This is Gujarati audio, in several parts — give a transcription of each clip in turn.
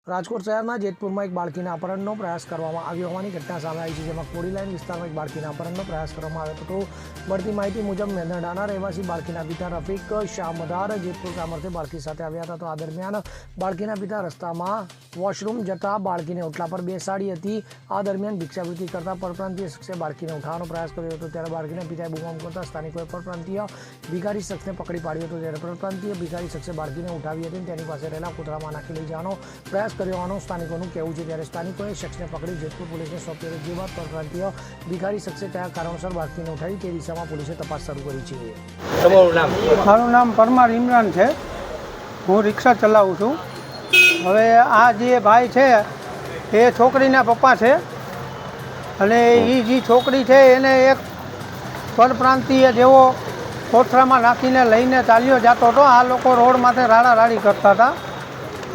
રાજકોટ શહેરના જેતપુરમાં એક બાળકીના અપહરણનો પ્રયાસ કરવામાં આવ્યો હોવાની ઘટના સામે આવી છે, જેમાં કોડી લાઇન વિસ્તારમાં એક બાળકીના અપહરણનો પ્રયાસ કરવામાં આવ્યો હતો. મળતી માહિતી મુજબ મેંદરડાના રહેવાસી બાળકીના પિતા રફીક શાહમદાર જેતપુર કામરથી બાળકી સાથે આવ્યા હતા. તો આ દરમિયાન બાળકીના પિતા રસ્તામાં વોશરૂમ જતા બાળકીને ઓટલા પર બેસાડી હતી. આ દરમિયાન ભિક્ષાવૃત્તિ કરતા પરપ્રાંતીય શખ્સે બાળકીને ઉઠાવવાનો પ્રયાસ કર્યો હતો. ત્યારે બાળકીના પિતાએ બૂમાબૂમ કરતા સ્થાનિકોએ પરપ્રાંતીય ભિખારી શખ્સને પકડી પાડ્યો હતો. ત્યારે પરપ્રાંતીય ભિખારી શખ્સે બાળકીને ઉઠાવી હતી અને તેની પાસે રહેલા કોથળામાં નાખી લઈ જવાનો પ્રયાસ કર્યો હોવાનું સ્થાનિકોનું કહેવું છે. ત્યારે સ્થાનિકોએ શખ્સને પકડી જેતપુર પોલીસને સોંપી હતી. જે બાદ પરપ્રાંતીય ભિખારી શખ્સે કયા કારણોસર બાળકીને ઉઠાવી તે દિશામાં પોલીસે તપાસ શરૂ કરી છે. તમારું નામ? મારું નામ પરમાર ઇમરાન છે. હું રિક્ષા ચલાવું છું. હવે આ જે ભાઈ છે એ છોકરીના પપ્પા છે અને એ જે છોકરી છે એને એક પરપ્રાંતીય જેવો કોથળામાં નાખીને લઈને ચાલ્યો જતો હતો. આ લોકો રોડ માથે રાડારાડી કરતા હતા.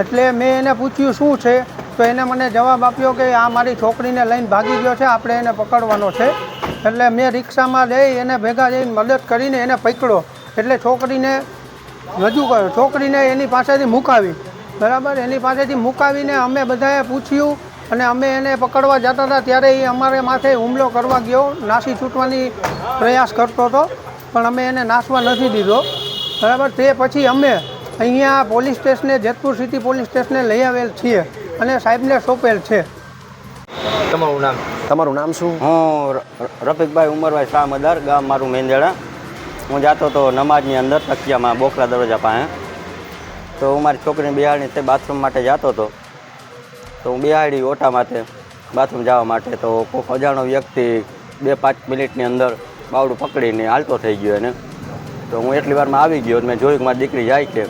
એટલે મેં એને પૂછ્યું શું છે, તો એને મને જવાબ આપ્યો કે આ મારી છોકરીને લઈને ભાગી ગયો છે, આપણે એને પકડવાનો છે. એટલે મેં રિક્ષામાં જઈ એને ભેગા જઈને મદદ કરીને એને પકડ્યો. એટલે છોકરીને રજૂ કર્યો, છોકરીને એની પાસેથી મુકાવી. બરાબર, એની પાસેથી મુકાવીને અમે બધાએ પૂછ્યું અને અમે એને પકડવા જતા હતા ત્યારે એ અમારે માથે હુમલો કરવા ગયો, નાસી છૂટવાની પ્રયાસ કરતો હતો, પણ અમે એને નાસવા નથી દીધો. બરાબર, તે પછી અમે અહીંયા પોલીસ સ્ટેશને જેતપુર સિટી પોલીસ સ્ટેશને લઈ આવેલ છીએ અને સાહેબને સોંપેલ છે. તમારું નામ? તમારું નામ શું? હું રફીકભાઈ ઉમરભાઈ શાહમદાર, ગામ મારું મેંદરડા. હું જતો હતો નમાજની અંદર તકિયામાં બોખરા દરવાજા પાસે. તો હું મારી છોકરીને બિહાડીને તે બાથરૂમ માટે જતો હતો. તો હું બિહાડી ઓટા માટે બાથરૂમ જવા માટે. તો કોઈક અજાણો વ્યક્તિ 2-5 મિનિટની અંદર બાવડું પકડીને હાલતો થઈ ગયો એને. તો હું એટલી વારમાં આવી ગયો. મેં જોયું કે મારી દીકરી જાય છે.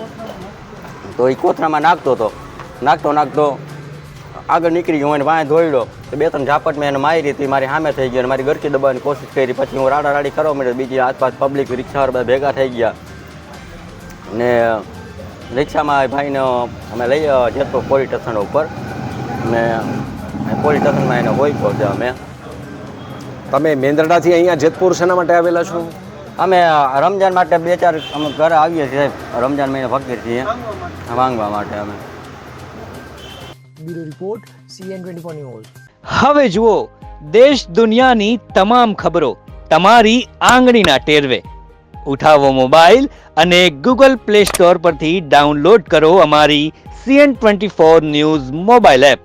તો એ કોથળામાં નાખતો આગળ નીકળી ગયો. એને વાંહે ધોઈડો તો 2-3 ઝાપટ મેં એને મારી હતી. મારી સામે થઈ ગઈ અને મારી ગરકી દબાવવાની કોશિશ કરી. પછી હું રાડારાડી કરવા માંડ્યો. બીજી આસપાસ પબ્લિક રિક્ષાવાળા બધા ભેગા થઈ ગયા ને રિક્ષામાં ભાઈને અમે લઈ જેતપુર પોલીસ સ્ટેશન ઉપર ને પોલીસ સ્ટેશનમાં એને હોય પહોંચ્યા અમે. તમે મેંદરડાથી અહીંયા જેતપુર શેના માટે આવેલા છો? અમે રમજાન માટે 2-4 અમે ઘરે આવીએ છીએ. રમજાન મહિને ફકીર છીએ, માંગવા માટે અમે. Bureau report CN24 news. હવે જુઓ દેશ દુનિયાની તમામ ખબરો તમારી આંગળીના ટેરવે. ઉઠાવો મોબાઈલ અને Google Play Store પરથી ડાઉનલોડ કરો અમારી CN24 ન્યૂઝ મોબાઈલ એપ.